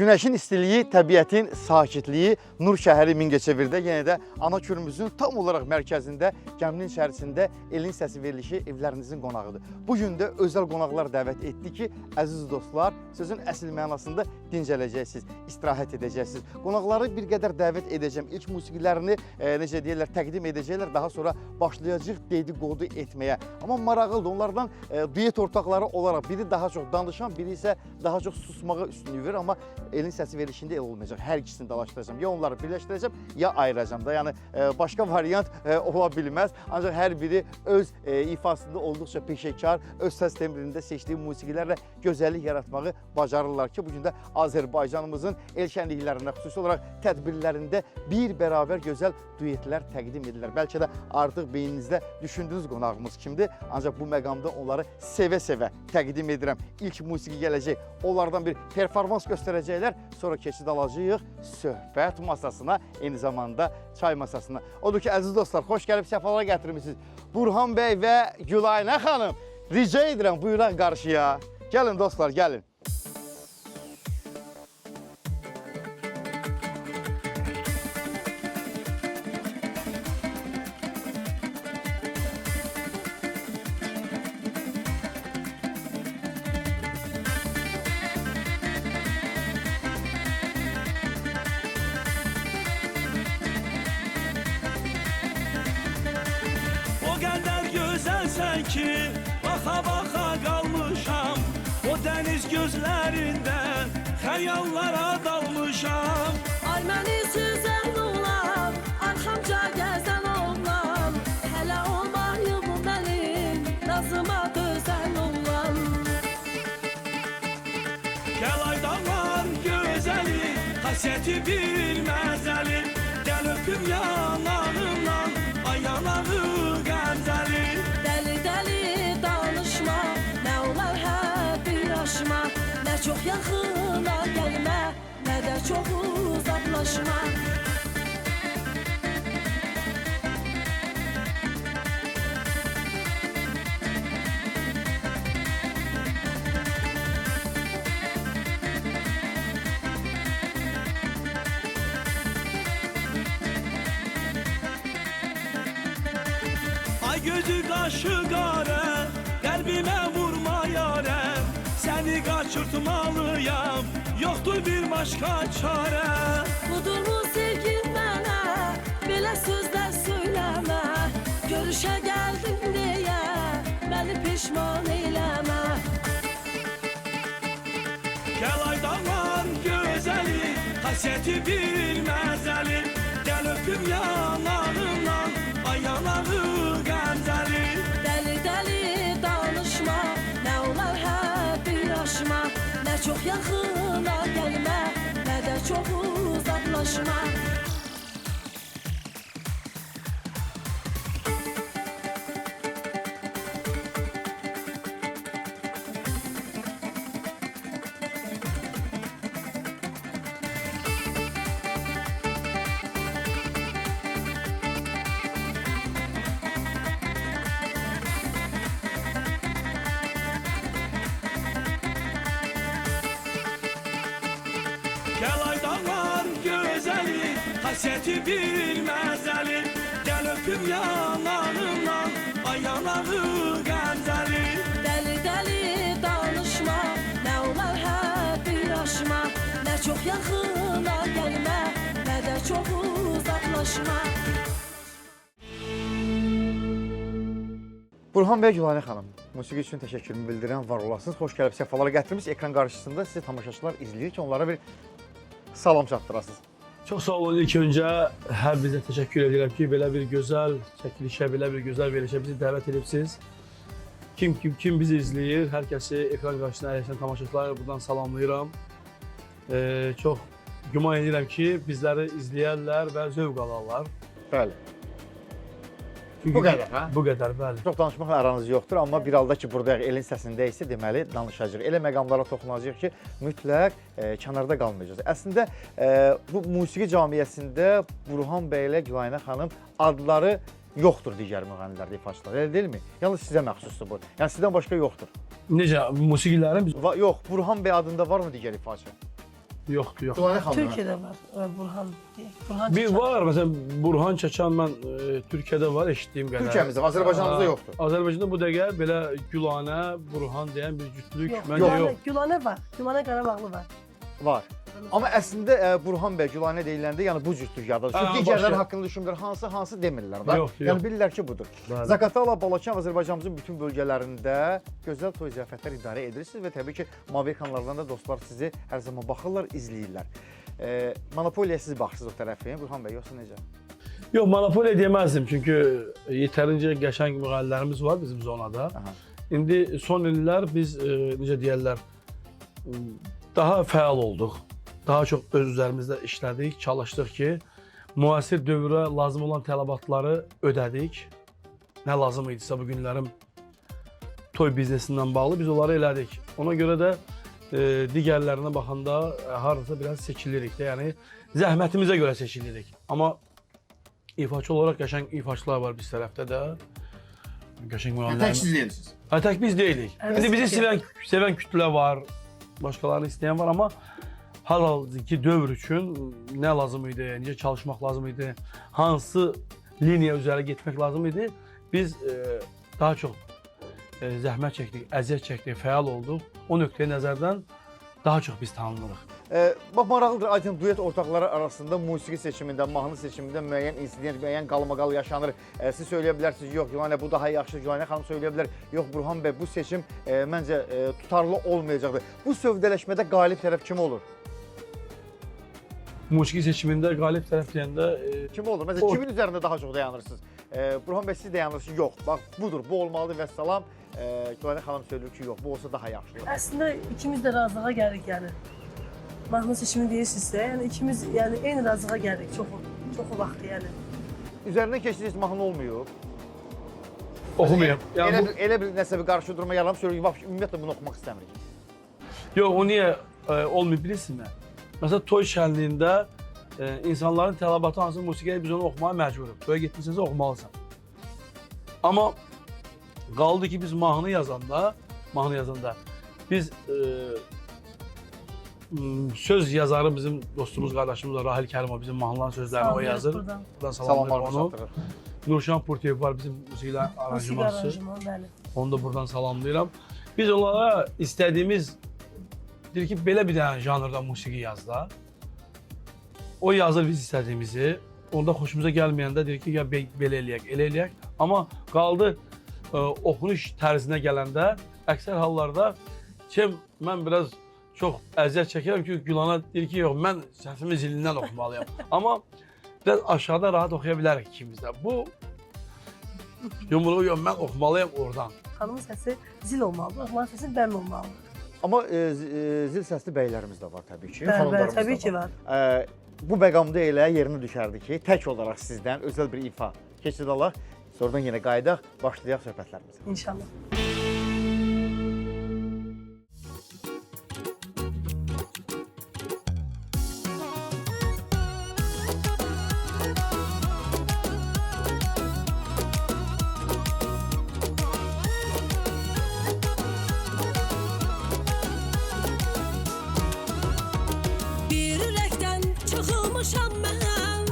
Günəşin istiliyi, təbiətin sakitliyi, Nur şəhəri Mingəçevirdə yenə də ana körümüzün tam olaraq mərkəzində, gəminin içərisində Elin Səsi verilişi evlərinizin qonağıdır. Bugün də özəl qonaqlar dəvət etdi ki, əziz dostlar, sözün əsl mənasında dincələcəksiniz, istirahət edəcəksiniz. Qonaqları bir qədər dəvət edəcəm. İlk musiqilərini, necə deyirlər, təqdim edəcəklər. Daha sonra başlayacaq dedikodu etməyə. Amma maraqlıdır, onlardan duet ortaqları olaraq biri daha çox danışan, biri isə daha çox susmağa üstünlük verir. Amma Elin Səsi verilişində el olmayacaq. Hər ikisini dalaşdıracağam. Ya onları birləşdirəcəm, ya ayıracağam da. Yəni başqa variant ola bilməz. Ancaq hər biri öz ifasında olduqca peşəkar, öz səs tembrində seçdiyi musiqilərlə gözəllik yaratmağı bacarırlar ki, bugün də Azərbaycanımızın el şənliklərində, xüsusi olaraq tədbirlərində bir bərabər gözəl duetlər təqdim edirlər. Bəlkə də artıq beyninizdə düşündüyünüz qonağımız kimdir? Ancaq bu məqamda onları sevə-sevə təqdim edirəm. İlk musiqi gələcək, onlardan bir performans göstərəcəklər, sonra keçid alacağıq söhbət masasına, eyni zamanda çay masasına. Odur ki, əziz dostlar, xoş gəlib səfalara gətirmişsiniz. Burhan bəy və Gülaynə xanım, rica edirəm, buyuraq qarşıya. Gəlin dostlar, gəlin. Ki baxa-baxa qalmışam, o dəniz gözlərində xəyallara dalmışam. Ay məni süzən oğlan, arxamca gəzən oğlan, hələ olmayıb mənim nazıma dözən oğlan. Gəlaydan var gözəli, xasiyyəti bir məzəli, gəl öpüm yanağımdan, ay yanağı qəmzəli. Nə çox yaxına gəlmə, nə də çox uzaqlaşma. Ay gözü qaşı qarə, qəlbimə vurma yarə, səni qaçırtmalıyam, yoxdur bir başqa çarə. Budurmu sevgin mənə, belə sözlər söyləmə, görüşə gəldim deyə, məni peşman eyləmə. Gəlaydan var gözəli, xasiyyəti bir məzəli, gəl öpüm yanağımdan, ay yanağı qəmzəli. Dəli-dəli danışma, nə olar bir aşma, nə çox yaxına gəlmə, nə də çox uzaqlaşma. Gəlaydan var gözəli, xasiyyəti bir məzəli, gəl öpüm yanağımdan, ay yanağı qəmzəli. Dəli-dəli danışma, nə olar bir aşma, nə çox yaxına gəlmə, nə də çox uzaqlaşma. Burhan bəy, Gülaynə xanım, musiqi üçün təşəkkürümü bildirirəm, var olasınız. Xoş gəlib səfalara gətirmişsiniz. Ekran qarşısında sizi tamaşaçılar izləyir ki, onlara bir salam çatdırasınız. Çox sağ olun. İlk öncə hər bizə təşəkkür edirəm ki, belə bir gözəl çəkilişə, belə bir gözəl verilişə bizi dəvət edibsiniz. Kim bizi izləyir, hər kəsi ekran qarşısına əyləşən tamaşaçıları buradan salamlayıram. Çox güman edirəm ki, bizləri izləyərlər və zövq alarlar. Bəli. Çünki Bu qədər, hə? Bu qədər, bəli. Çox danışmaqla aranız yoxdur, amma bir halda ki, burada elin səsində isə deməli danışacağıq. Elə məqamlara toxunacağıq ki, mütləq kənarda qalmayacağız. Əslində, bu musiqi camiyyəsində Burhan bəy ilə Gülaynə xanım adları yoxdur digər müğənnilərdə, ifaçılar, elə deyilmi? Yalnız sizə məxsusdur bu. Yəni sizdən başqa yoxdur. Necə, musiqilərin biz... Yox, Burhan bəy adında varmı digər ifaçı? Yoxdur, yox. Gülanə xanım. Türkiye'de var Burhan diye. Burhan Bir Çeçen. var, məsələn, Burhan Çaçan mən Türkiyədə var, eşitdiyim qədər. Türkiyəmizdə, Azərbaycanımızda yoxdur. Azərbaycanda bu dəqiqə belə Gülanə, Burhan deyən bir cütlük Yok, məncə yox. Gülhane var. Gülhane Qarabağlı var. Var. Amma əslində Burhan bəy Gülanə deyiləndə yəni bu cütlük yaddadır. Ha, Çünki digərləri başqa. haqqında düşünmürlər, hansı demirlər da. Yox, yox. Yəni bilirlər ki, budur. Bəli. Zaqatala, Balakən Azərbaycanımızın bütün bölgələrində gözəl toy ziyafətlər idarə edirsiniz və təbii ki, Mavi ekranlardan da dostlar sizi hər zaman baxırlar, izləyirlər. Monopoliya siz baxırsınız o tərəfə, Burhan bəy, yoxsa necə? Yox, monopoliya deməzdim çünki yetərincə qəşəng müğənnilərimiz var bizim zonada. Aha. İndi son illər biz necə deyirlər, daha fəal olduq. Daha çox öz üzərimizdə işlədik, çalışdıq ki, müasir dövrə lazım olan tələbatları ödədik. Nə lazım idisə bu günlərim toy biznesindən bağlı biz onları elədik. Ona görə də digərlərinə baxanda harasa biraz seçilirik də, yəni zəhmətimizə görə seçilirik. Amma ifaçı olaraq qəşəng ifaçılar var biz tərəfdə də. Qəşəng müğənnilərimiz. deyirsiniz. Tək biz deyilik. Evet, İndi bizi peki. sevən kütlə var, başqalarını istəyən var, amma hal-hazırki dövr üçün nə lazım idi, necə çalışmaq lazım idi, hansı liniya üzərə getmək lazım idi, biz daha çox zəhmət çəkdik, əziyyət çəkdik, fəal olduq. O nöqteyi nəzərdən daha çox biz tanınırıq. Bax, maraqlıdır, aydın duet ortaqları arasında musiqi seçimində, mahnı seçimində müəyyən insident, müəyyən qalmaqal yaşanır. Siz söyləyə bilərsiniz, yox, Gülanə bu daha yaxşı, Gülanə xanım söyləyə bilər, yox, Burhan bəy bu seçim məncə tutarlı olmayacaqdır. Bu sövdələşmədə qalib tərəf kim olur? Musiqi seçimində qalib tərəf deyəndə Kim olur? Məsələn, kimin üzərində daha çox dayanırsınız? Burhan bəy siz dayanırsınız, yox, bax budur, bu olmalıdır və salam. Gülanə xanım söylür ki, yox, bu olsa daha yaxşıdır. Aslında ikimiz de razılığa geldik yani. Mahnı seçimi değilsizse yani ikimiz yani en razılığa geldik çok vakti yani. Üzərindən keçdiyiniz mahnı olmuyor. oxumayım. Elə bir nəsə bir qarşı durma yaranıb söylüyor ki, bax, ümumiyyətlə bunu oxumaq istəmirik. Yox, o niyə olmayıb bilirsinizmi? Məsələn, toy şənliyində insanların tələbatı hansı musiqiyə biz onu oxumağa məcburuq. Toya getmisənsə oxumalısan. Amma qaldı ki biz mahnı yazanda biz söz yazarı bizim dostumuz, qardaşımız var, Rahil Kərimov bizim mahnıların sözlərini o yazır. Buradan. Buradan Salamlarımı salamlayırıq onu. çatdırır. Nurşan Purtiyev var bizim musiqilər Müzik aranjması. aranjmanı, bəli. Onu da buradan salamlayıram. Biz onlara istədiyimiz, deyir ki, belə bir dənə janrda musiqi yaz da. O yazır biz istədiyimizi. Onda xoşumuza gəlməyəndə deyir ki, ya belə eləyək, elə eləyək. Amma qaldı oxunuş tərzinə gələndə əksər hallarda mən biraz çox əziyyət çəkirəm ki, Gülana deyir ki, yox, mən səsimi zilindən oxumalıyam. Amma biraz aşağıda rahat oxuya bilərik ikimiz də. Bu yumruğu yox, mən oxumalıyam oradan. Hanımın sesi zil olmalıdır, oğlan sesi bəm olmalıdır. Amma zil səsli bəylərimiz də var təbii ki, Bəli, xanımlarımız təbii da ki var. Bu məqamda elə yerinə düşərdi ki, tək olaraq sizdən özəl bir ifa keçid alaq, sonradan yenə qayıdaq, başlayaq söhbətlərimizə. İnşallah. Bir ürəkdən çıxılmışam mən,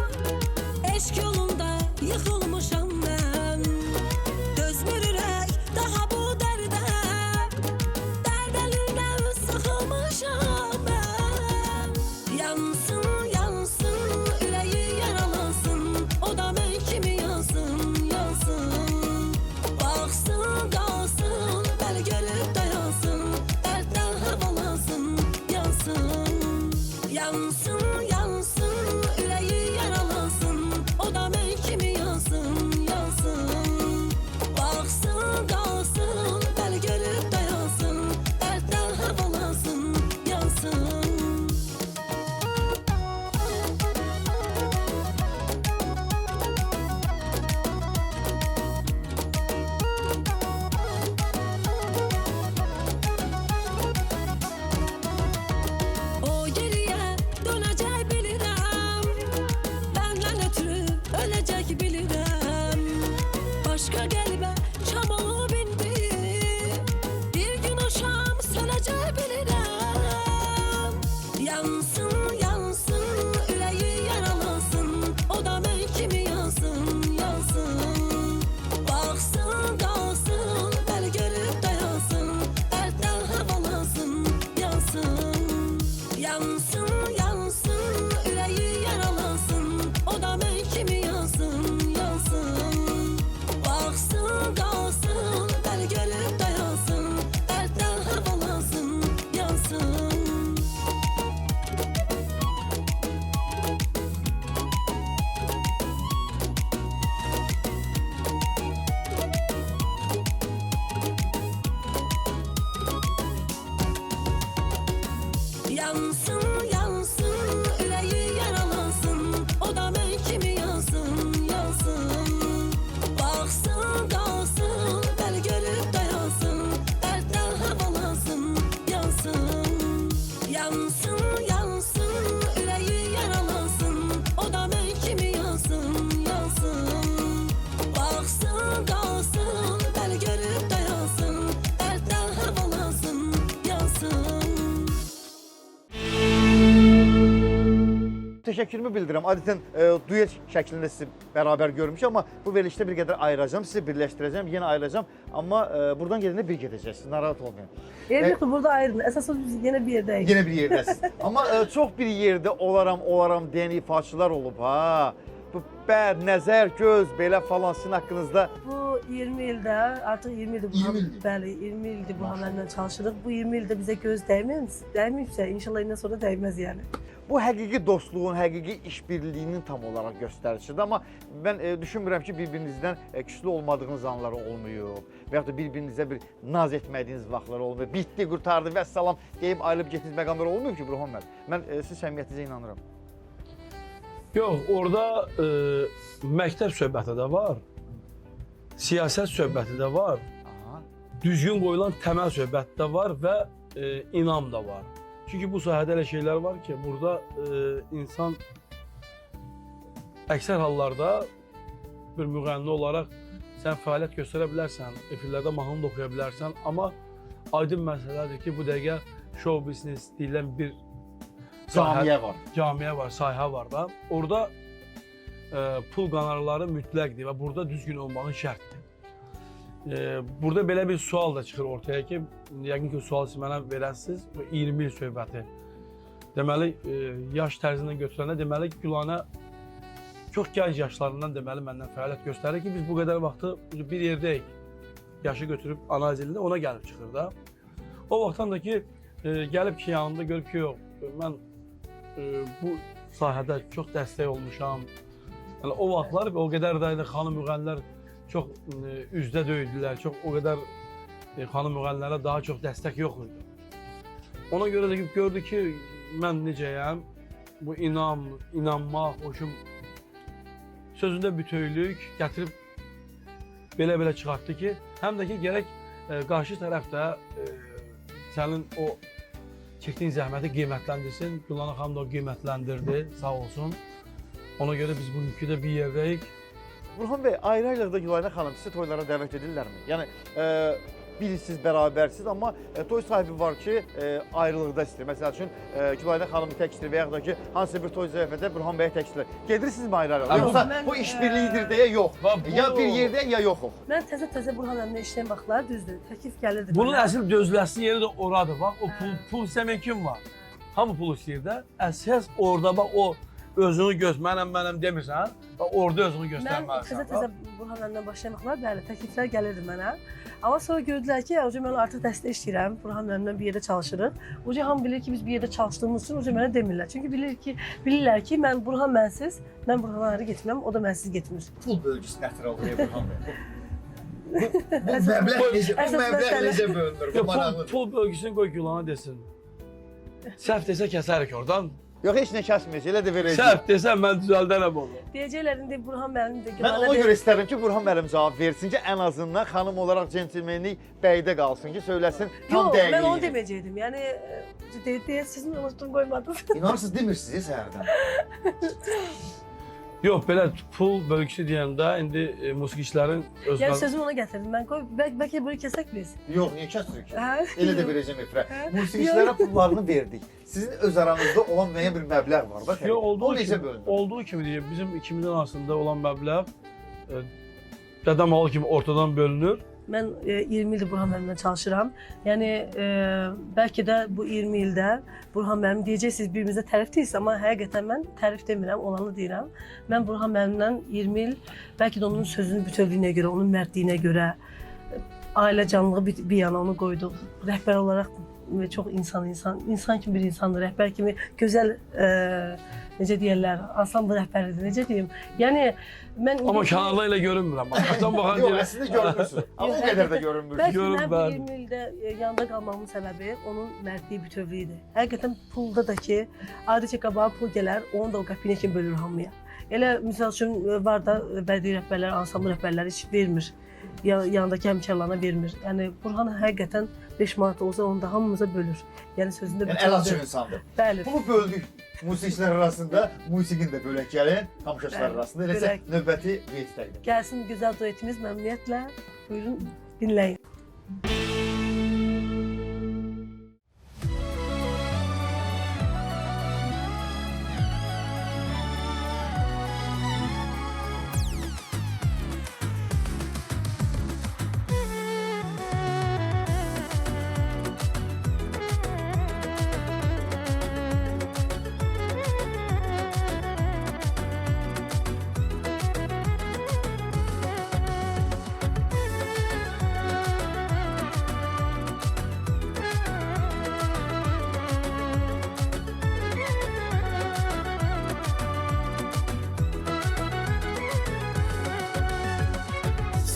eşq yolunda yıxılmışam mən. Dözmür ürək daha bu Yansın, yansın, yüreği yaralansın. O da ben kimi yansın, yansın. Baksın, kalsın, beni görüp dayansın. Dertten havalansın, yansın. Yansın, yansın, yüreği yaralansın. O da ben kimi yansın, yansın. Baksın, kalsın, beni görüp dayansın. Dertten havalansın, yansın. Təşəkkürümü bildirirəm. Adətən duet şəklində sizi bərabər görmüşəm, amma bu verilişdə bir qədər ayıracağım, sizi birləşdirəcəm, yenə ayıracağım. Amma buradan gedəndə bir gedəcəksiniz, narahat olmayın. Evlilikte burada ayrılın. Esas biz yine bir yerdeyiz. Yenə bir yerdəsiniz. Amma çox bir yerdə olaram deyən ifaçılar olub ha. Bu bər, nəzər, göz, belə falan sizin haqqınızda. Bu 20 ildə, artıq 20 ildir 20 ildir. Bəli, 20 ildir bu həmənlə çalışırıq. Bu 20 ildə bizə göz dəyməyibsə, inşallah indən sonra dəyməz yəni. Bu həqiqi dostluğun, həqiqi işbirliyinin tam olaraq göstəricidir. Amma mən düşünmürəm ki, bir-birinizdən küslü olmadığınız anlar olmuyor. Və yaxud da bir-birinizə bir naz etmədiyiniz vaxtlar olmuyor. Bitdi, qurtardı, vəssalam deyib ayrılıb getdiyiniz məqamlar olmuyor ki, Burhan müəllim. Mən siz səmimiyyətinizə inanıram. Yox, orada məktəb söhbəti də var, siyasət söhbəti də var, Aha. düzgün qoyulan təməl söhbəti də var və inam da var. Çünki bu sahədə elə şeylər var ki, burada insan əksər hallarda bir müğənni olaraq sən fəaliyyət göstərə bilərsən, efirlərdə mahnı da oxuya bilərsən, amma aydın məsələdir ki, bu dəqiqə show business deyilən bir camiyə var, sahə var da. Orada pul qanarları mütləqdir və burada düzgün olmağın şərtdir. Burada belə bir sual da çıxır ortaya ki, yəqin ki, sual siz mənə verəsiniz, 20 il söhbəti. Deməli, yaş tərzindən götürəndə, deməli, Gülanə çox gənc yaşlarından deməli məndən fəaliyyət göstərir ki, biz bu qədər vaxtı bir yerdəyik. Yaşı götürüb analiz edildi, ona gəlib çıxır da. O vaxtdan da ki, gəlib ki, yanımda görüb ki, yox, mən bu sahədə çox dəstək olmuşam. Yəni, o vaxtlar o qədər də xanım müğənnilər çox üzdə döydülər, o qədər xanım müğənnilərə daha çox dəstək yox idi. Ona görə də gördü ki, mən necəyəm, bu inanmaq, hoşum sözündə bütövlük gətirib belə çıxartdı ki, həm də ki, gərək qarşı tərəf də sənin o çəkdiyin zəhməti qiymətləndirsin. Gülanə xanım da o qiymətləndirdi, sağ olsun. Ona görə biz bugünkü də bir yerdəyik. Burhan bəy, ayrı-ayrılıqda Gülanə xanım sizi toylara dəvət edirlərmi? Yəni, bilirsiniz, bərabərsiniz, amma toy sahibi var ki, ayrılıqda istəyir. Məsəl üçün, Gülanə xanımı tək istəyir və yaxud da ki, hansısa bir toy ziyafətdə Burhan bəyə tək istəyir. Gedirsinizmi ayrı-ayrılıqda? Yoxsa bu işbirliyidir deyə yox. Ya bir yerdə, ya yoxuq. Mən təzə Burhan əmlə işləyən vaxtlar düzdür, təklif gəlirdi. Bunun əsl dözüləsi yeri də oradır, bax, o pul istəməyən kim var? Hamı pul istəyir də, əsas orada bax, o özünü mənəm demirsən, orada özünü göstərməlisən. Mən təzə Burhan əmlə başlayan vaxtlar, bəli, təkliflər gəlirdi mənə. Amma sonra gördülər ki, mən artıq dəstək işləyirəm, Burhan əmlə bir yerdə çalışırıq. Hamı bilir ki, biz bir yerdə çalışdığımız üçün mənə demirlər. Çünki bilirlər ki, mən Burhan mənsiz, mən Burhan'a ayrı getmirəm, o da mənsiz getmir. Pul bölgüsü nətir alır Burhan bəy? Bu məbləğ necə bölünür? Pul bölgüsünü qoy Gülan'a desin. Səhv desə kəsərik oradan. Yox, heç nə kəsməyəcək, elə də verəcək. Səhv desən mən düzəldərəm onu. Deyəcəklər, indi Burhan müəllim də Mən ona görə istərdim ki, Burhan müəllim cavab versin ki, ən azından xanım olaraq centilmenlik bəydə qalsın ki, söyləsin tam dəqiq. Yox, mən onu deməyəcəkdim. Yəni, sizin unutduğunu qoymadınız. İnanırsınız, demirsiniz hərdən. Yox, belə pul bölgüsü deyəndə indi musiqiçilərin öz... Yəni sözümü ona gətirdim. Mən qoy, bəlkə bunu kəsək biz. Yox, niyə kəsirik ki? Hə? Elə də verəcəm efirə. Musiqiçilərə pullarını verdik. Sizin öz aranızda olan müəyyən bir məbləğ var da. Yox, olduğu kimi deyir, bizim ikimizin arasında olan məbləğ dədəm malı kimi ortadan bölünür. Mən 20 ildir Burhan müəllimlə çalışıram. Yəni, bəlkə də bu 20 ildə Burhan müəllim deyəcəksiniz, birimizə tərif deyirsiniz, amma həqiqətən mən tərif demirəm, olanı deyirəm. Mən Burhan müəllimlə 20 il, bəlkə də onun sözünün bütövlüyünə görə, onun mərdliyinə görə ailə canlılığı bir yana onu qoyduq. Rəhbər olaraq və çox insan kimi bir insandır. Rəhbər kimi gözəl necə deyirlər, ansambl rəhbəridir, necə deyim. Yəni mən Amma kənarda elə görünmürəm. Baxırsan baxan Yox, deyirəm. əslində görmürsün. Amma o qədər də görünmür. Bəlkə Görüm mən ben. 20 ildə yanında qalmamın səbəbi onun mərdliyi, bütövlüyü idi. Həqiqətən pulda da ki, adiçə qabağa pul gələr, onu da o qəpiyinə kimi bölür hamıya. Elə misal üçün var da bədii rəhbərlər, ansambl rəhbərləri heç vermir. Yanındakı həmkarlarına vermir. Yəni Burhan həqiqətən 5 manat olsa onu da hamımıza bölür. Yəni sözündə Yəni əl açıq insandır. Bəli. Bunu böldük musiqiçilər arasında, musiqini də bölək gəlin, tamaşaçılar Bəli, arasında. Eləsə bölək. növbəti duet təqdim. Gəlsin gözəl duetimiz məmnuniyyətlə. Buyurun, dinləyin.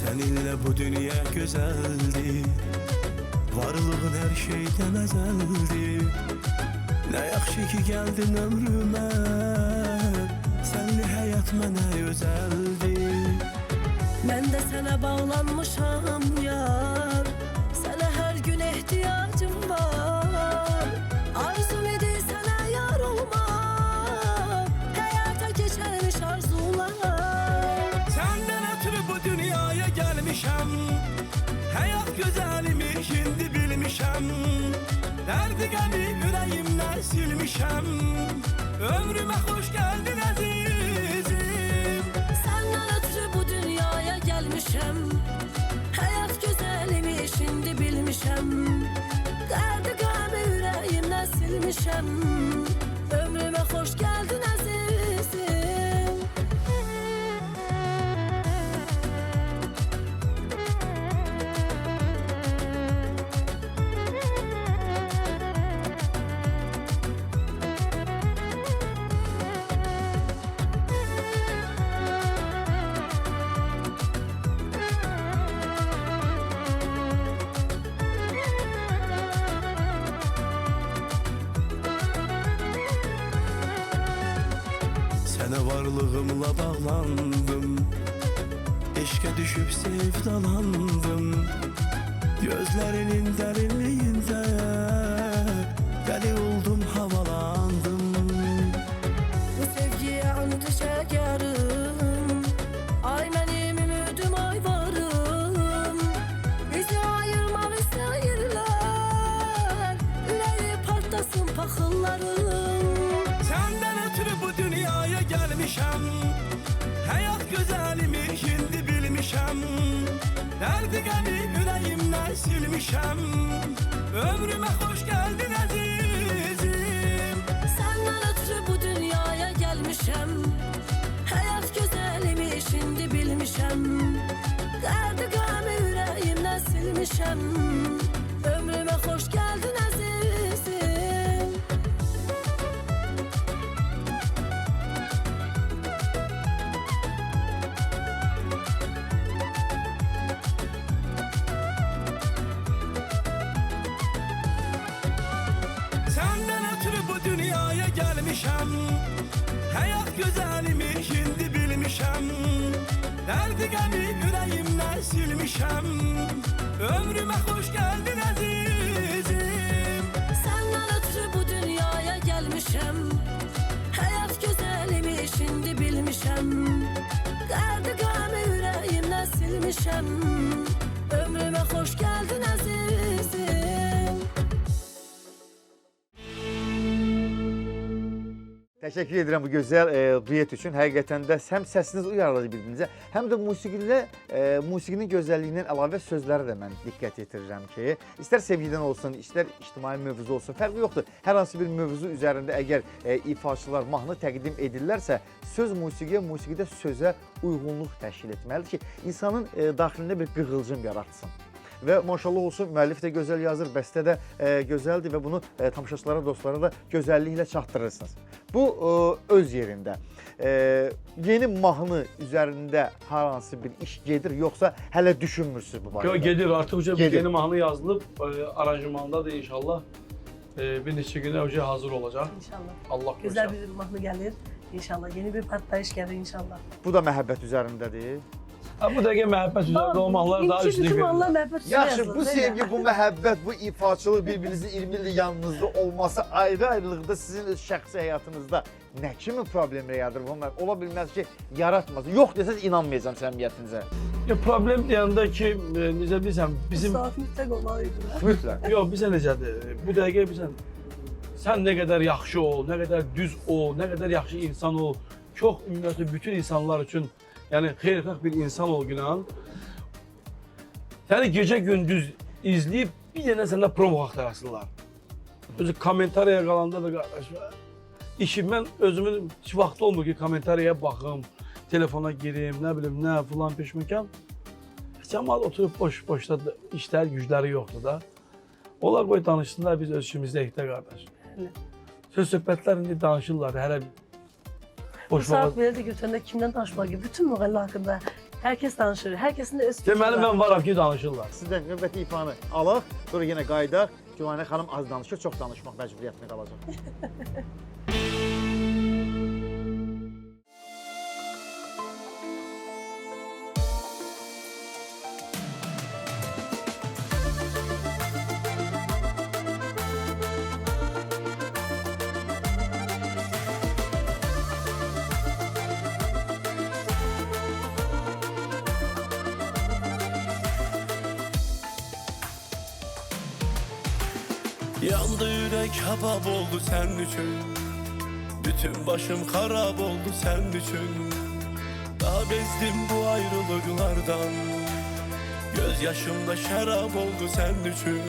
Seninle bu dünya güzeldi, varlığın her şeyden ezeldi. Ne yaxşı ki geldin ömrüme, senli hayat mənə özeldi. Ben de sana bağlanmışam yar, sana her gün ihtiyacım var. Arzum idi sana yar olmak, hayata geçermiş arzular. Senden ötürü bu dünyaya gelmişem, hayat güzelimi şimdi bilmişem. Derdi gəmi yüreğimden silmişem, ömrüme hoş geldin azizim. Senden ötürü bu dünyaya gelmişem, hayat güzelimi şimdi bilmişem. Derdi gamı yüreğimden silmişem, ömrüme hoş geldin azizim. Sana varlığımla bağlandım, eşke düşüp sevdalandım. Gözlerinin derinliğinde deli oldum, havalandım. Bu sevgiye and şekerim, ay benim ümidim ay varım. Bizi ayırma vesairler, yüreği partlasın paxıllarım. Senden ötürü bu dünyaya gelmişem, hayat güzelimi şimdi bilmişem. Derdi gəmi yüreğimden silmişem, ömrüme hoş geldin azizim. Senden ötürü bu dünyaya gelmişem, hayat güzelimi şimdi bilmişem. Derdi gamı yüreğimden silmişem, ömrüme hoş geldin azizim. Senden ötürü bu dünyaya gelmişem, hayat güzelimi şimdi bilmişem. Derdi gəmi yüreğimden silmişem, ömrüme hoş geldin azizim. Senden ötürü bu dünyaya gelmişem, hayat güzelimi şimdi bilmişem. Derdi gamı yüreğimden silmişem, ömrüme hoş geldin azizim. Təşəkkür edirəm bu gözəl duet üçün. Həqiqətən də həm səsiniz uyarladı bir-birinizə, həm də musiqinin gözəlliyindən əlavə sözləri də mən diqqət yetirirəm ki, istər sevgidən olsun, istər ictimai mövzu olsun, fərqi yoxdur. Hər hansı bir mövzu üzərində əgər ifaçılar mahnı təqdim edirlərsə, söz musiqiyə, musiqidə sözə uyğunluq təşkil etməlidir ki, insanın daxilində bir qığılcım yaratsın. və maşallah olsun müəllif də gözəl yazır, bəstə də gözəldir və bunu tamaşaçılara, dostlara da gözəlliklə çatdırırsınız. Bu öz yerində. Yeni mahnı üzərində hər hansı bir iş gedir, yoxsa hələ düşünmürsünüz bu barədə? Yox, gedir. Artıq Gedir. yeni mahnı yazılıb, aranjmandadır inşallah. Bir neçə günə hazır olacaq. İnşallah. Allah Güzel qoysa. bir mahnı gelir. İnşallah. Yeni bir patlayış gelir inşallah. Bu da məhəbbət üzərindədir. Bu dəqiqə məhəbbət üzərində olmaqlar daha üstün Bütün verilir. Allah məhəbbət üzerine Yaxşı, yazılır, bu değil mi? sevgi, bu məhəbbət, bu ifaçılıq, bir-birinizin 20 ildir yanınızda olması ayrı-ayrılıqda sizin öz şəxsi həyatınızda nə kimi problemlər yaradır? Bunlar ola bilməz ki, yaratmaz. Yox desəz inanmayacağam səmimiyyətinizə. Problem deyəndə ki, necə bilirsən, bizim... Saat mütləq olmalıydı. Mütləq. Yox, bizə necədir? Bu dəqiqə bilirsən, sən nə qədər yaxşı ol, nə qədər düz ol, nə qədər yaxşı insan ol, çox ümumiyyətlə bütün insanlar üçün, yəni xeyirxah bir insan ol günah. Səni gecə-gündüz izləyib bir dənə səndə promo axtarasınlar. Özü kommentariyaya qalanda da qardaş, işim mən özümün heç vaxt olmur ki, kommentariyaya baxım, telefona girim, nə bilim, nə filan peşməkan. Cəmaat oturub boş-boşda işlər, gücləri yoxdur da. Onlar qoy danışsınlar, biz öz işimizdə ehtə qardaş. Söz-söhbətlər indi danışırlar, hələ Bu boş saat vaxt. belə də götürəndə kimdən danışmaq gibi? Bütün müğəlli haqqında herkes danışır. Herkesin de öz fikri Deməli, var. mən varam ki, danışırlar. Sizdən növbəti ifanı alaq, sonra yenə qayıdaq. Güvanə xanım az danışır, çox danışmaq məcburiyyətində qalacaq. Yandı yürek habab oldu sen için. Bütün başım harap oldu sen için. Daha bezdim bu ayrılıklardan. Gözyaşımda şarap oldu sen için.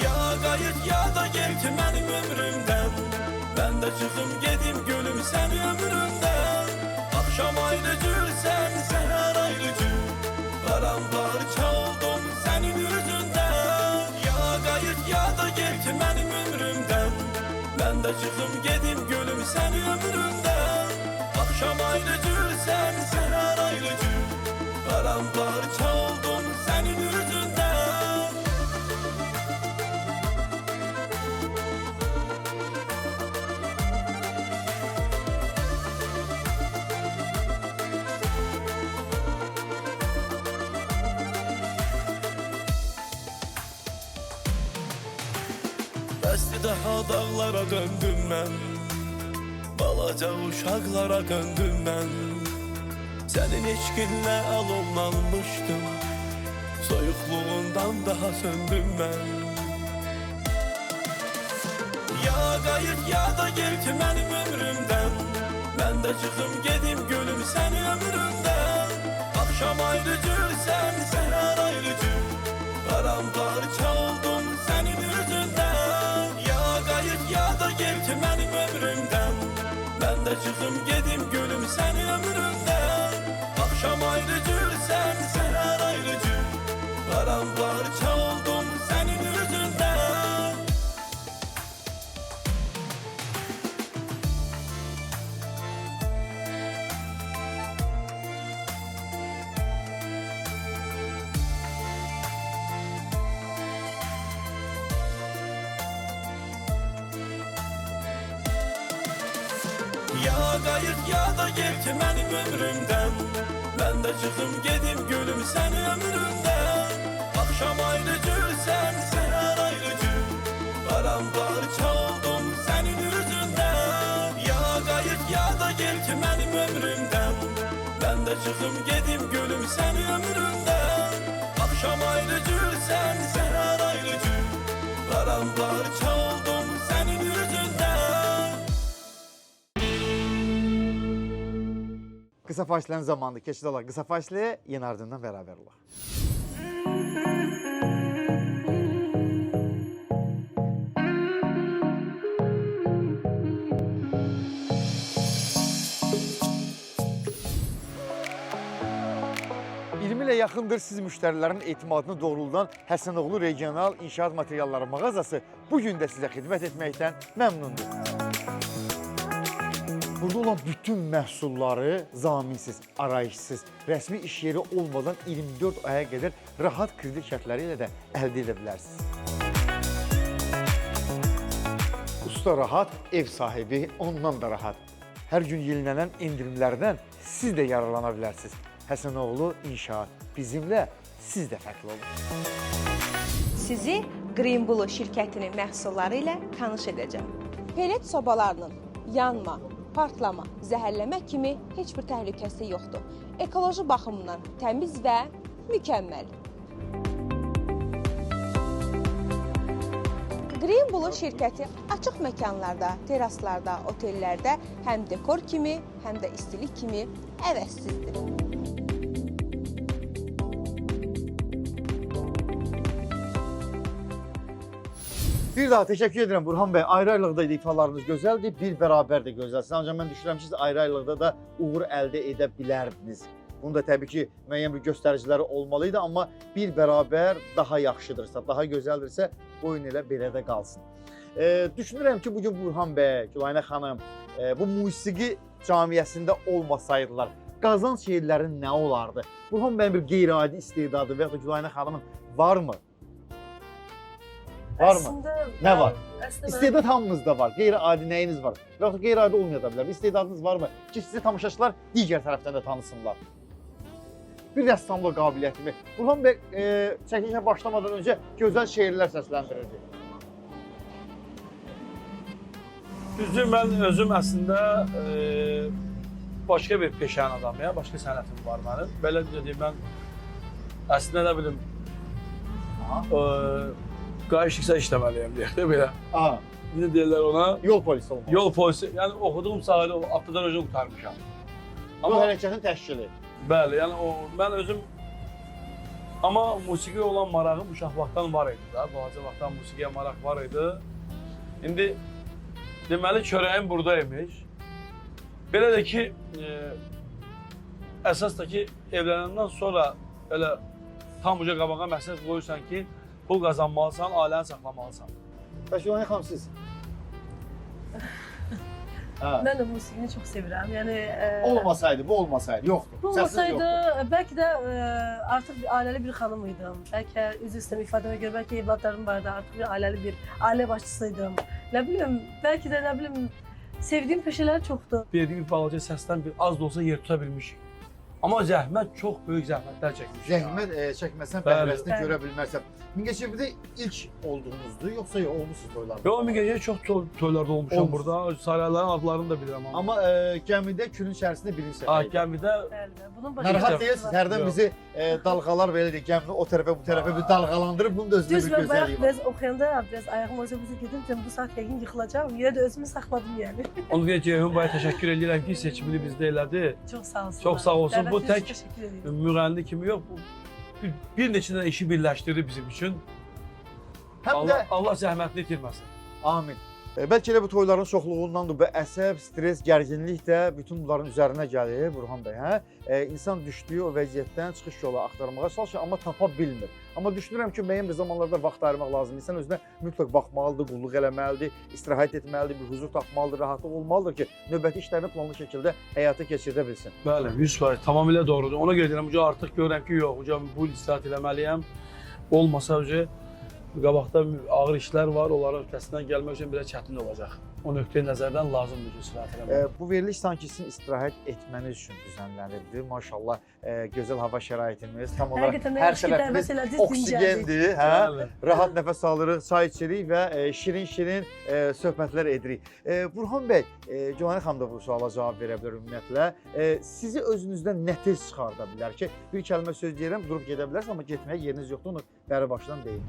Ya gayet ya da gel ki benim ömrümden. Ben de çıkım gedim gülüm sen ömrümden. Akşam ayrıcı sen seher ayrıcı. Paramparça oldum senin yüzünden. Ya gayet ya da gel ki benim ömrümden. Ben de çıkım gedim gülüm sen ömrümden. Akşam ayrıcı sen seher ayrıcı. Paramparça oldum senin yüzünden. Bəsli daha dağlara döndüm mən. Balaca uşaqlara döndüm mən. Sənin eşqinlə alovlanmışdım. Soyuqluğundan daha söndüm mən. Ya qayıt ya da gel ki mənim ömrümdən. Mən də çıxım gedim gülüm səni ömrümdən. Akşam ayrıcı sen seher ayrıcı. Paramparça oldum senin yüzünden. Ya qayıt ya da gel ki mənim ömrümdən. Ben de çıkım gedim gülüm səni ömrümdən. Akşam ayrıcı sen seher ayrıcı. Paramparça oldum senin yüzünden. Ya qayıt ya da gel ki mənim ömrümdən. Ben de çıkım gedim gülüm səni ömrümdən. Akşam ayrıcı sen seher ayrıcı. Paramparça oldum senin yüzünden. Ya qayıt ya da gel ki mənim ömrümdən. Ben de çıkım gedim gülüm səni ömrümdən. Akşam ayrıcı sen seher ayrıcı. Paramparça oldum senin yüzünden. Qısa fasilənin zamanıdır, keçid alaq. Qısa fasiləyə, yenə ardından bərabər olaq. ilə yaxındır siz müştərilərin etimadını doğruldan Həsənoğlu Regional İnşaat Materialları mağazası bu gün də sizə xidmət etməkdən məmnundur. Burada olan bütün məhsulları zaminsiz, arayışsız, rəsmi iş yeri olmadan 24 aya qədər rahat kredit şərtləri ilə də əldə edə bilərsiniz. Usta rahat, ev sahibi ondan da rahat. Hər gün yenilənən endirimlərdən siz də yararlana bilərsiniz. Həsənoğlu İnşaat. Bizimlə siz də fərqli olun. Sizi Green Blue şirkətinin məhsulları ilə tanış edəcəm. Pelet sobalarının yanma, partlama, zəhərləmə kimi heç bir təhlükəsi yoxdur. Ekoloji baxımından təmiz və mükəmməl. Green Blue şirkəti açıq məkanlarda, teraslarda, otellərdə həm dekor kimi, həm də istilik kimi əvəzsizdir. Bir daha təşəkkür edirəm Burhan bəy. Ayrı-ayrılıqda ifalarınız gözəldir, bir bərabər də gözəlsiniz. Ancaq mən düşünürəm ki, siz ayrı-ayrılıqda da uğur əldə edə bilərdiniz. Bunun da təbii ki, müəyyən bir göstəriciləri olmalıydı, amma bir bərabər daha yaxşıdırsa, daha gözəldirsə, oyun elə belə də qalsın. Düşünürəm ki, bugün Burhan bəy, Gülaynə xanım, bu musiqi camiyyəsində olmasaydılar, qazanc şeirlərin nə olardı? Burhan bəyin bir qeyri-adi istedadı və ya da Gülaynə xanımın varmı? Varmı? Nə var? İstedad hamımızda var. Qeyri-adi nəyiniz var? Və yaxud da qeyri-adi olmaya da bilər. Bir istedadınız varmı ki, sizi tamaşaçılar digər tərəfdən də tanısınlar? Bir rəssamlıq qabiliyyətimi. Burhan bəy çəkilişə başlamadan öncə gözəl şeirlər səsləndirirdi. Düzdür, mən özüm əslində başqa bir peşənin adamıyam, başqa sənətim var mənim. Belə deyim, mən əslində nə bilim, qayışıqsa işləməliyəm deyək də belə. Ne deyirlər ona? Yol polisi olmalı. Yol polisi, yəni oxuduğum sahədə avtodan özüm qurtarmışam. Yol hərəkətin təşkili. Bəli, yəni mən özüm, amma musiqiyə olan marağım uşaq vaxtdan var idi da, balaca vaxtdan musiqiyə maraq var idi. İndi deməli çörəyim buradaymış. Belə də ki, əsas da ki, evlənəndən sonra elə tam uca qabağa məqsəd qoyursan ki, pul qazanmalısan, ailəni saxlamalısan. Bəs Gülaynə xanım siz? Mən də musiqini çox sevirəm. Yəni Olmasaydı, bu olmasaydı, yoxdur. bu olmasaydı, bəlkə də artıq ailəli bir xanım idim. Bəlkə üzr istəyirəm ifadəmə görə, bəlkə evladlarım vardı, artıq bir ailəli bir ailə başçısıydım. Nə bilim, bəlkə də nə bilim, sevdiyim peşələr çoxdur. Verdiğim bir balaca səsdən bir az da olsa yer tuta bilmişik. Amma zəhmət, çox böyük zəhmətlər çəkmişik. Zəhmət çəkməsən, bəhrəsini görə bilmərsən. Mingəçevirdə ilk olduğunuzdur, yoxsa olmuşsunuz toylarda? Yox, Mingəçevirdə çox toylarda olmuşam burada. Sarayların adlarını da bilirəm. Amma gəmidə günün içərisində birinci səfər idi. Gəmidə Bəli, bunun narahat deyilsiniz, hərdən bizi dalğalar belə deyək, gəmini o tərəfə, bu tərəfə bir dalğalandırıb, bunun da özünə düz bir və bayaq gözəlliyi var. biraz oxuyanda, biraz ayağım özümüzə gedim, bu saat yəqin yıxılacağım. Yenə də özümü saxladım yəni. onu deyək Ceyhun bəyə təşəkkür edirəm ki, seçimini bizdə elədi. Çox sağ olsun. Çox sağ olsun. Bu tək təşəkkür edirəm. müğənni kimi yox, bu bir neçə dənə işi birləşdirdi bizim üçün. Həm də Allah zəhmətini itirməsin. amin. Bəlkə elə bu toyların çoxluğundandır, bu əsəb, stres, gərginlik də bütün bunların üzərinə gəlir Burhan bəy, hə? İnsan düşdüyü o vəziyyətdən çıxış yolu axtarmağa çalışır, amma tapa bilmir. Amma düşünürəm ki, müəyyən bir zamanlarda vaxt ayırmaq lazımdır. İnsan özünə mütləq baxmalıdır, qulluq eləməlidir, istirahət etməlidir, bir huzur tapmalıdır, rahatlıq olmalıdır ki, növbəti işlərini planlı şəkildə həyata keçirdə bilsin. Bəli, 100%, tamamilə doğrudur. Ona görə deyirəm, artıq görürəm ki, yox, bu istirahət eləməliyəm. Olmasa qabaqda ağır işlər var, onların öhdəsindən gəlmək üçün biraz çətin olacaq. O nöqteyi nəzərdən lazımdır ki, istirahət eləmək. Bu veriliş sanki sizin istirahət etməniz üçün düzənlənirdi. Maşallah, gözəl hava şəraitimiz, tam olaraq Həqiqətən hər yaxşı dəvət tərəfimiz elədiniz, oksigendir, hə? Bəli. Rahat nəfəs alırıq, çay içirik və şirin-şirin söhbətlər edirik. Burhan bəy, Gülaynə xanım da bu suala cavab verə bilər ümumiyyətlə. Sizi özünüzdən nə tez çıxarda bilər ki, bir kəlmə söz deyirəm, durub gedə bilərsiniz, amma getməyə yeriniz yoxdur, onu bəri başdan deyin.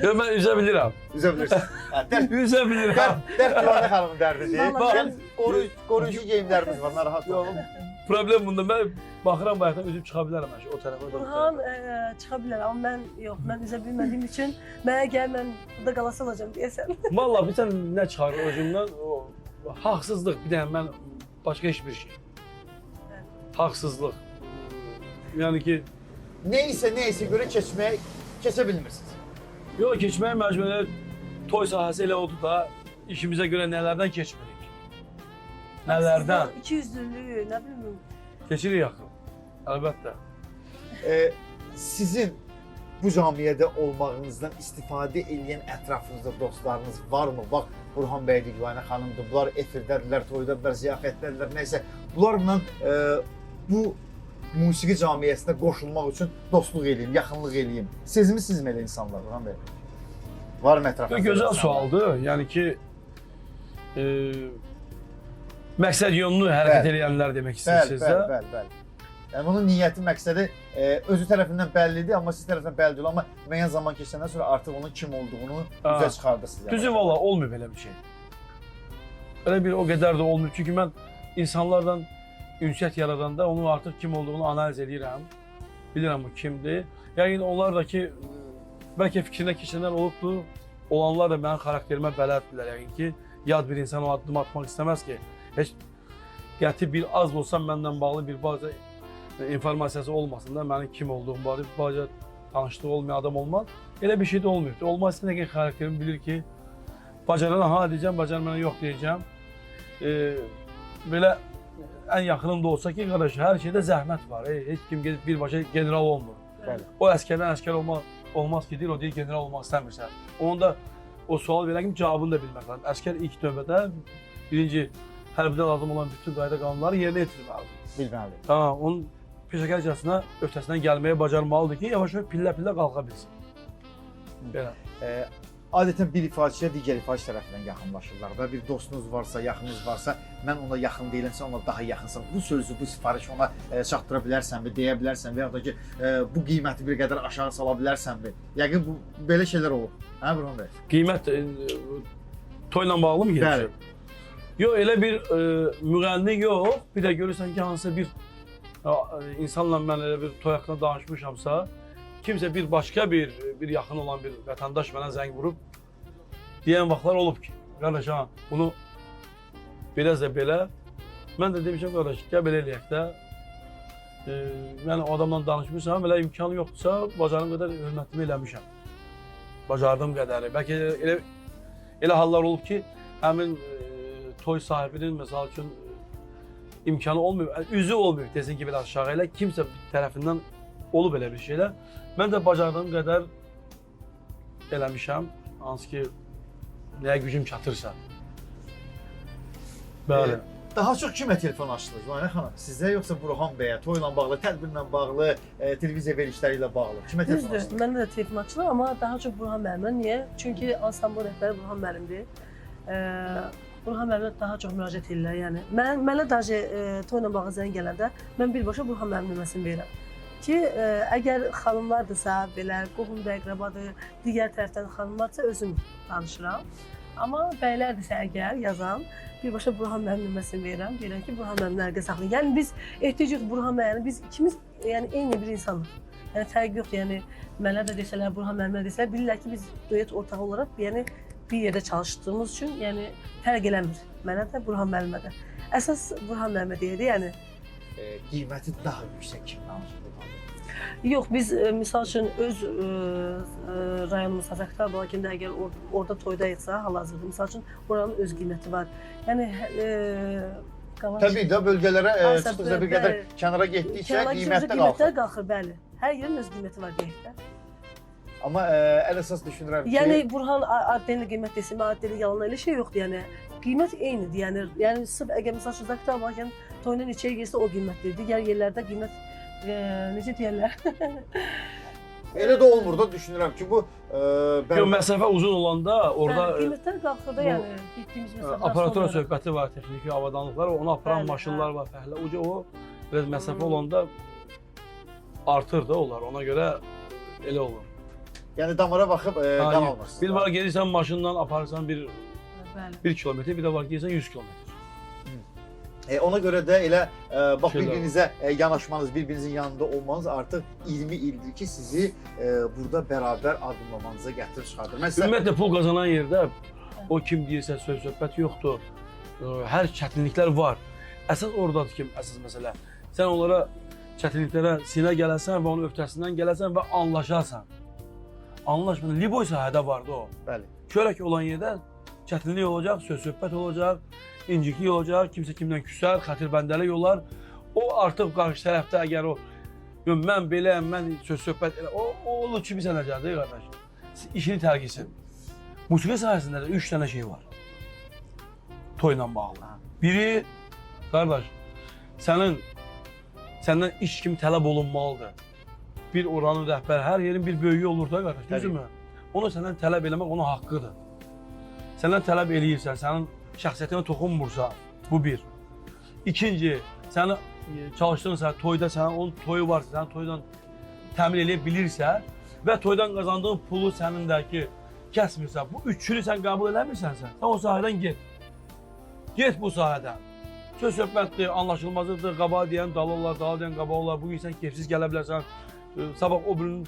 Yox, mən üzə bilirəm. Üzə bilirsiniz. Üzə bilirəm. Dərd Gülaynə xanımın dərdidir. Vallahi Qoruyucu geyimlərimiz var, narahat Yox, olmayın. problem bunda. Mən baxıram bayaqdan üzüb çıxa bilərəm o tərəfə də. Burhan çıxa bilər, amma mən yox, mən üzə bilmədiyim üçün mənə gəl, mən burada qalası olacağam deyəsən. Vallahi bilsən nə çıxarır özümdən? O haqsızlıq bir dənə mən başqa heç bir şey. Haqsızlıq. Yəni ki neysə görə keçə bilmirsiniz. Yox, keçməyə məcburiyyət toy sahəsi elə oldu da işimizə görə nələrdən keçmirik. Nələrdən? İkiyüzlülük, nə bilim. Keçirik axı. Əlbəttə. Sizin bu camiyyədə olmağınızdan istifadə edən ətrafınızda dostlarınız varmı? Bax, Burhan bəydir, Güvanə xanımdır, bunlar efirdədirlər, toydadırlar, ziyafətdədirlər, nəysə. Bunlarla bu musiqi camiyyəsinə qoşulmaq üçün dostluq eləyim, yaxınlıq eləyim. Sezmisinizmi elə insanlar, Burhan bəy? Varmı ətrafınızda? Gözəl sualdır. Yəni ki, məqsəd yönlü hərəkət edənlər demək istəyirsiniz də. Bəli. Yəni bunun niyyəti, məqsədi özü tərəfindən bəllidir, amma siz tərəfindən bəlli deyil. Amma müəyyən zaman keçəndən sonra artıq onun kim olduğunu üzə çıxardırsınız. Düzü valla olmuyor belə bir şey. Elə bir o qədər də olmuyor. Çünki mən insanlardan ünsiyyət yaradanda onun artıq kim olduğunu analiz edirəm. Bilirəm bu kimdir. Yəni onlar da ki, bəlkə fikrinə keçənlər olubdur. Olanlar da mənim xarakterimə bələddirlər. Yəni ki, yad bir insan o addım atmaq istəməz ki, heç qəti bir az olsa məndən bağlı bir bazı informasiyası olmasın da mənim kim olduğum barədə tanışlığı olmayan adam olmaz. Elə bir şey də olmuyor. Olmaz istəyən ki, xarakterimi bilir ki, bacarana ha deyəcəm, bacarmana yox deyəcəm. Belə ən yaxınım da olsa ki, qardaş, hər şeydə zəhmət var. Heç kim gedib birbaşa general olmur. Bəli. O əskərdən əskər olmaz ki, deyir, o deyir general olmaq istəmirsən. Onun da o sual verən kimi cavabını da bilmək lazım. Əskər ilk növbədə birinci hərbidə lazım olan bütün qayda qanunları yerinə yetirməlidir. Bilməlidir. Tamam, onun peşəkarcasına öhdəsindən gəlməyə bacarmalıdır ki, yavaş-yavaş pillə-pillə qalxa bilsin. Belə. Adətən bir ifaçıya digər ifaçı tərəfindən yaxınlaşırlar və bir dostunuz varsa, yaxınınız varsa, mən ona yaxın deyilənsə, ona daha yaxınsan. Bu sözü, bu sifarişi ona çatdıra bilərsənmi, deyə bilərsənmi, və ya da ki, bu qiyməti bir qədər aşağı sala bilərsənmi? Yəqin bu belə şeylər olur. Hə, Burhan bəy? Qiymət toyla bağlı mı gedir? Yox, elə bir müğənni yox. Bir də görürsən ki, hansısa bir insanla mən elə bir toy haqqında danışmışamsa, kimsə bir başqa bir yaxın olan bir vətəndaş mənə zəng vurub deyən vaxtlar olub ki, qardaş, bunu beləzə belə. Mən də demişəm, qardaş, gəl belə eləyək də. Mən o adamla danışmışam, belə imkanı yoxdursa, bacarım qədər hörmətimi eləmişəm. Bacardığım qədəri. Bəlkə elə hallar olub ki, həmin toy sahibinin, məsəl üçün, imkanı olmuyor, üzü olmuyor desin ki, belə aşağı elə, kimsə tərəfindən olub elə bir şeylər. Mən də bacardığım qədər eləmişəm, hansı ki, nəyə gücüm çatırsa. Bəli. Daha çox kimə telefon açdınız, Güvanə xanım? Sizə yoxsa Burhan bəyə, toyla bağlı, tədbirlə bağlı, televiziya verilişləri ilə bağlı? Kimə telefon açdınız? Düzdür, məndə də telefon açılır, amma daha çox Burhan müəllimə. Niyə? Çünki ansambl rəhbəri Burhan müəllimdir. Burhan müəllimə daha çox müraciət edirlər. Yəni mənə daşı toyla bağlı zəng gələndə mən birbaşa Burhan müəllim nömrəsini verirəm. Ki, əgər xanımlardırsa, belə qohumdur, əqrabadır, digər tərəfdən xanımlardırsa özüm danışıram. Amma bəylərdirsə əgər yazan, birbaşa Burhan müəllim nömrəsini verirəm. Deyirəm ki, Burhan müəllimlə əlaqə saxlayın. Yəni biz ehtiyac yoxdur Burhan müəllimə, biz ikimiz yəni eyni bir insanıq. Yəni fərq yoxdur. Yəni mənə də desələr, Burhan müəllimə desələr, bilirlər ki, biz duet ortağı olaraq yəni bir yerdə çalışdığımız üçün yəni fərq eləmir. Mənə də, Burhan müəllimə də. Əsas Burhan müəllimə deyirdi, yəni Qiyməti daha yüksək kim danışır? yox, biz misal üçün öz rayonumuz Zaqatala Balakəndə əgər orada toydayıqsa, hal-hazırda misal üçün oranın öz qiyməti var. Yəni Təbii də bölgələrə çıxdıqca bir qədər kənara getdikcə qiymətdə qalxır. qalxır, bəli. Hər yerin öz qiyməti var deyək də. Amma ən əsas düşünürəm ki... Yəni Burhan adlı qiymət desin, adlı yalan elə şey yoxdur. Yəni qiymət eynidir. Yəni sırf əgər məsəl üçün Zaqatala Balakəndə toyundan içəyə girsə o qiymətdir. Digər yerlərdə qiymət necə deyirlər? Elə də olmur da düşünürəm ki, bu... Yox, məsafə uzun olanda orada... Qiymətlər qalxır da, yəni getdiyimiz məsafədən aparatura söhbəti var, texniki avadanlıqlar, onu aparan maşınlar var, fəhlə. O biraz məsafə olanda artır da onlar, ona görə elə olur. Yəni damara baxıb qan almırsınız. Bir var gelirsən maşından aparırsan 1 kilometr, bir də var gelirsən 100 kilometr. Ona görə də elə bax bir-birinizə yanaşmanız, bir-birinizin yanında olmanız artıq 20 ildir ki, sizi burada bərabər addımlamanıza gətirib çıxardır. Ümumiyyətlə pul qazanan yerdə o kim deyirsə söhbət yoxdur. Hər çətinliklər var. Əsas oradadır ki, əsas məsələ. Sən onlara çətinliklərə sinə gələsən və onun öhdəsindən gələsən və anlaşarsan. Anlaşmadan liboy sahədə vardı o. Bəli. Çörək olan yerdə çətinlik olacaq, söz-söhbət olacaq, inciklik olacaq, kimsə kimdən küsər, xətirbəndəlik olar. O artıq qarşı tərəfdə əgər o mən beləyəm, mən söz-söhbət elə, o olur ki, bir sənəcədir qardaş. İşini tərqisin. Musiqi sahəsində də 3 dənə şey var. Toyla bağlı. Biri, qardaş, səndən iş kimi tələb olunmalıdır. Bir oranın rəhbəri, hər yerin bir böyüyü olur da qardaş, düzümü? Onu səndən tələb eləmək onun haqqıdır. Səndən tələb eləyirsən, sənin şəxsiyyətinə toxunmursa, bu bir. İkinci, səni çalışdırırsa, toyda sənin onun toyu varsa, sənin toydan təmin edə bilirsə və toydan qazandığın pulu sənin də ki, kəsmirsə, bu üçünü sən qəbul eləmirsənsə, sən o sahədən get. Get bu sahədən. Söz-söhbətdir, anlaşılmazlıqdır, qabağa deyən dalı olar, dalı deyən qabağa olar. Bugün sən keyfsiz gələ bilərsən, sabah o birinin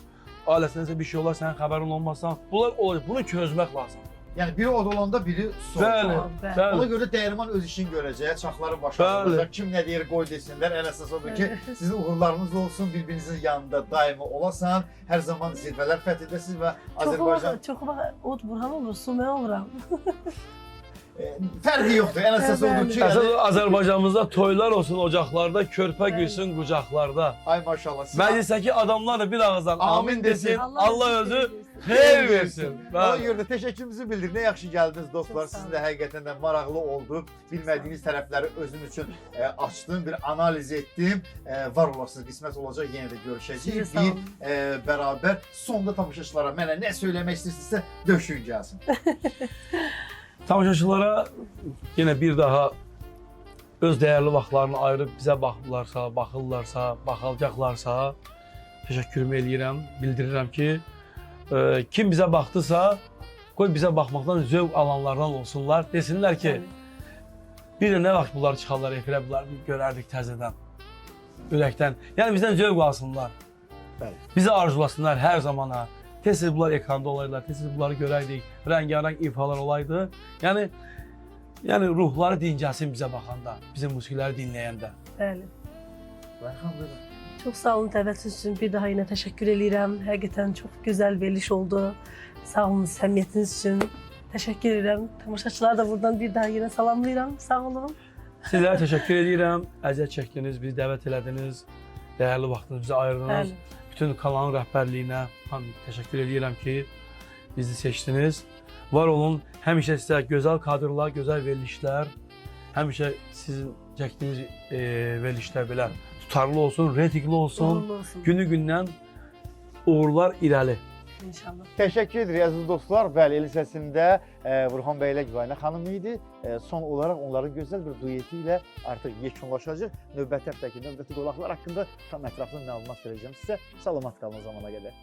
ailəsindən bir şey olar, sənin xəbərin olmazsan. Bunlar olacaq, bunu çözmək lazım. Yəni biri od olanda biri soğuk. Bəli, Bəli. Ona bəli. görə dəyirman öz işini görəcək, çaxları başa vuracaq. Kim nə deyir qoy desinlər. Ən əsas odur ki, sizin uğurlarınız olsun, bir-birinizin yanında daimi olasan, hər zaman zirvələr fəth edəsiniz və Azərbaycan Çox vaxt od Burhan olur, su mən oluram. fərqi yoxdur. Ən əsas odur ki, Əsas Azərbaycanımızda toylar olsun ocaqlarda, körpə gülsün qucaqlarda. ay maşallah. siz- Məclisdəki adamlar da bir ağızdan amin desin, Allah özü xeyir xeyir versin. Ona Bəli. görə də təşəkkürümüzü bildirin. Nə yaxşı gəldiniz dostlar. Çox sağ Sizin də həqiqətən də maraqlı oldu. Bilmədiyiniz tərəfləri özüm üçün açdım, bir analiz etdim. Var olasınız, qismət olacaq, yenə də görüşəcəyik. Siz sağ Bir olun. bərabər sonda tamaşaçılara mənə nə söyləmək istəyirsinizsə döşün gəlsin. Tamaşaçılara yenə bir daha öz dəyərli vaxtlarını ayırıb bizə baxırlarsa, baxacaqlarsa təşəkkürümü eləyirəm, bildirirəm ki, kim bizə baxdısa, qoy bizə baxmaqdan zövq alanlardan olsunlar. Desinlər ki, bir də nə vaxt bunlar çıxarlar efirə, bunları görərdik təzədən, ürəkdən. Yəni bizdən zövq alsınlar. Bəli. Bizi arzulasınlar hər zamana. Tez-tez bunlar ekranda olaydılar, tez-tez bunları görəydik, rəngarəng ifalar olaydı. Yəni ruhları dincəlsin bizə baxanda, bizim musiqiləri dinləyəndə. Bəli. Rayxan buyurun. Çox sağ olun dəvətiniz üçün. Bir daha yenə təşəkkür edirəm. Həqiqətən çox gözəl veriliş oldu. Sağ olun səmimiyyətiniz üçün. Təşəkkür edirəm. Tamaşaçılara da buradan bir daha yenə salamlayıram. Sağ olun. Sizlərə təşəkkür edirəm, əziyyət çəkdiniz, bizi dəvət elədiniz, dəyərli vaxtınızı bizə ayırdınız. Bəli. Bütün kanalın rəhbərliyinə təşəkkür edirəm ki, bizi seçdiniz. Var olun, həmişə sizə gözəl kadrlar, gözəl verilişlər, həmişə sizin çəkdiyiniz verilişlər belə tutarlı olsun, reytingli olsun, Uğurlu olsun. günü-gündən uğurlar irəli. İnşallah. Təşəkkür edirik əziz dostlar. Bəli, el səsində Burhan bəy ilə Gülayna xanım idi. Son olaraq onların gözəl bir dueti ilə artıq yekunlaşacaq. Növbəti həftəki növbəti qonaqlar haqqında tam ətraflı məlumat verəcəm sizə. Salamat qalın o zamana qədər.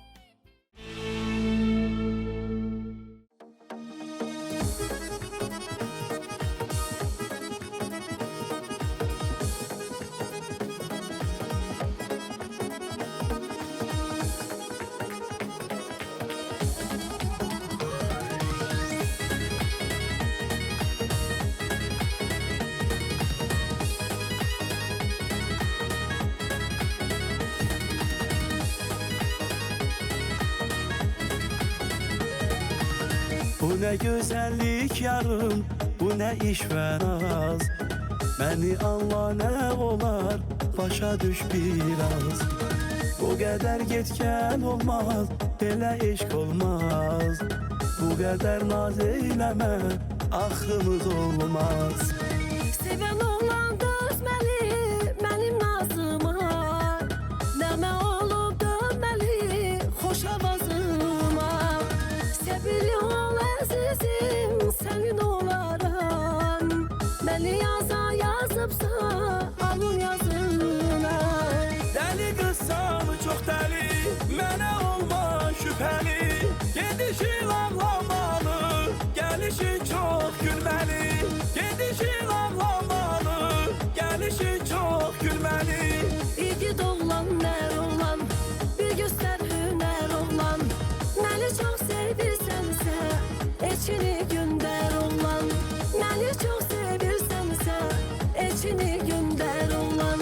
Bu ne güzellik yarım, bu ne iş ve naz. Beni anla ne olar, başa düş biraz. Bu kadar gitken olmaz, belə eşk olmaz. Bu kadar naz eyleme, aklımız olmaz. Seven oğlan dözməli mənim nazıma. Nəmə olub dönməli xoş avazıma. Səbirli ol əzizim sənin olaram. Məni yazıbsa alın yazına. Deli kızsan çok deli, mene olma şüpheli. Gedişin ağlamalı, gelişin çok gülmeli. Gedişin ağlamalı, gelişin çok gülmeli. İgid oğlan nər oğlan, bir göstər hünər oğlan. Məni çox sevirsənsə, eçini göndər oğlan. Məni çox sevirsənsə, eçini göndər oğlan.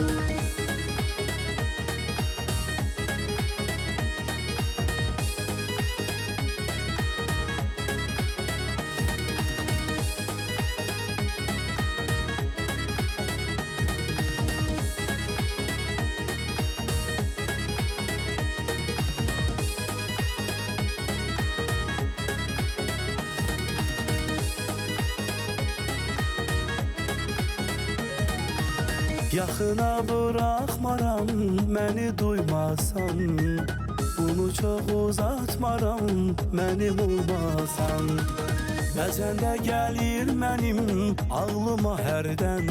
Yaxına buraxmaram, məni duymasan. Bunu çox uzatmaram, mənim olmasan. Bəzən də gəlir mənim ağlıma hərdən.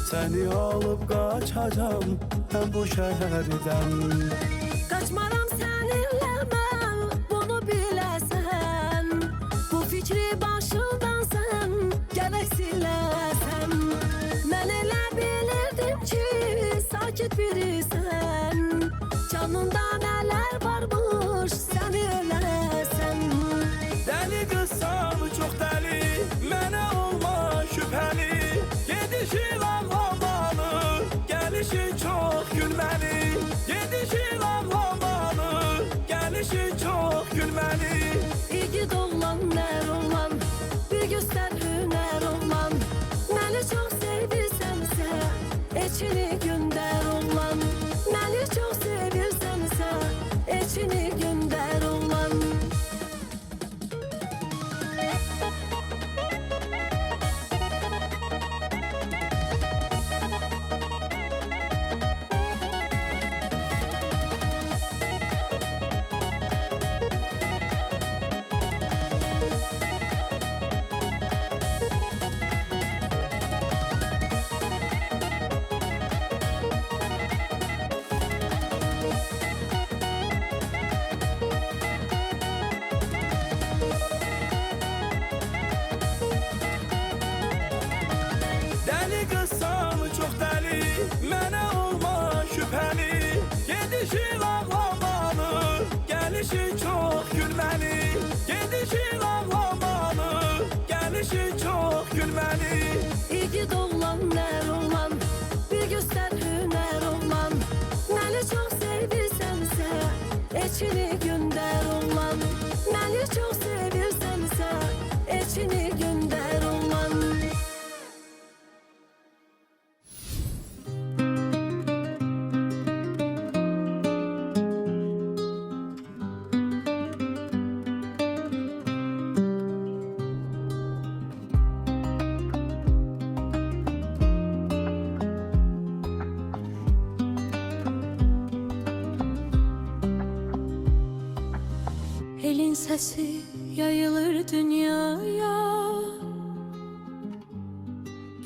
Səni alıb qaçacam mən bu şəhərdən. Kaçmaram seninle ben, bunu biləsən. Bu fikri başından sen gərək siləsən. Mən elə bilirdim ki sakit birisən. Canında nələr varmış səni öləsən. Dəli qızsan çox dəli, mənə olma şübhəli. Gedişin ağlamalı, gəlişin çox gülməli. Gedişin ağlamalı, gəlişin çox gülməli. İgid oğlan, nər oğlan, bir göstər hünər oğlan. Məni çox sevirsənsə, eçini göndər oğlan. Məni çox sevirsənsə, eçini göndər oğlan. Dəli qızsan çox dəli, mənə olma şübhəli. Gedişin ağlamalı, gəlişin çox gülməli. Gedişin ağlamalı, gəlişin çox gülməli. İgid oğlan, nər oğlan, bir göstər hünər oğlan. Məni çox sevirsənsə, eçini göndər oğlan. Məni çox sevirsənsə, eçini göndər oğlan. Elin sesi yayılır dünyaya.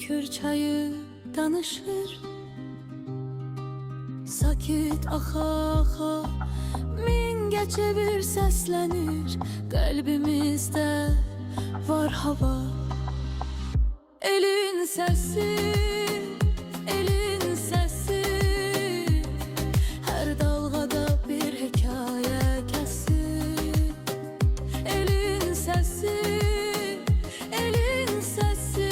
Kür çayı danışır, sakit axa axa. Min geçevir seslenir, kalbimizde var hava. Elin sesi, elin sesi, her dalgada bir hikaye kesir. Elin sesi, elin sesi,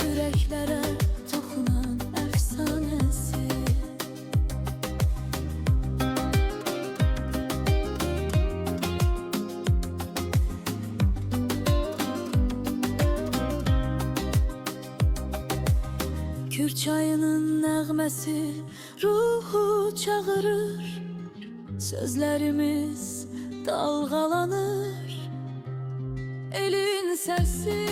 yüreklere dokunan efsanesi. Kür çayının nəğməsi ruhu çağırır. Sözlerimiz dalgalanır. Elin sesi,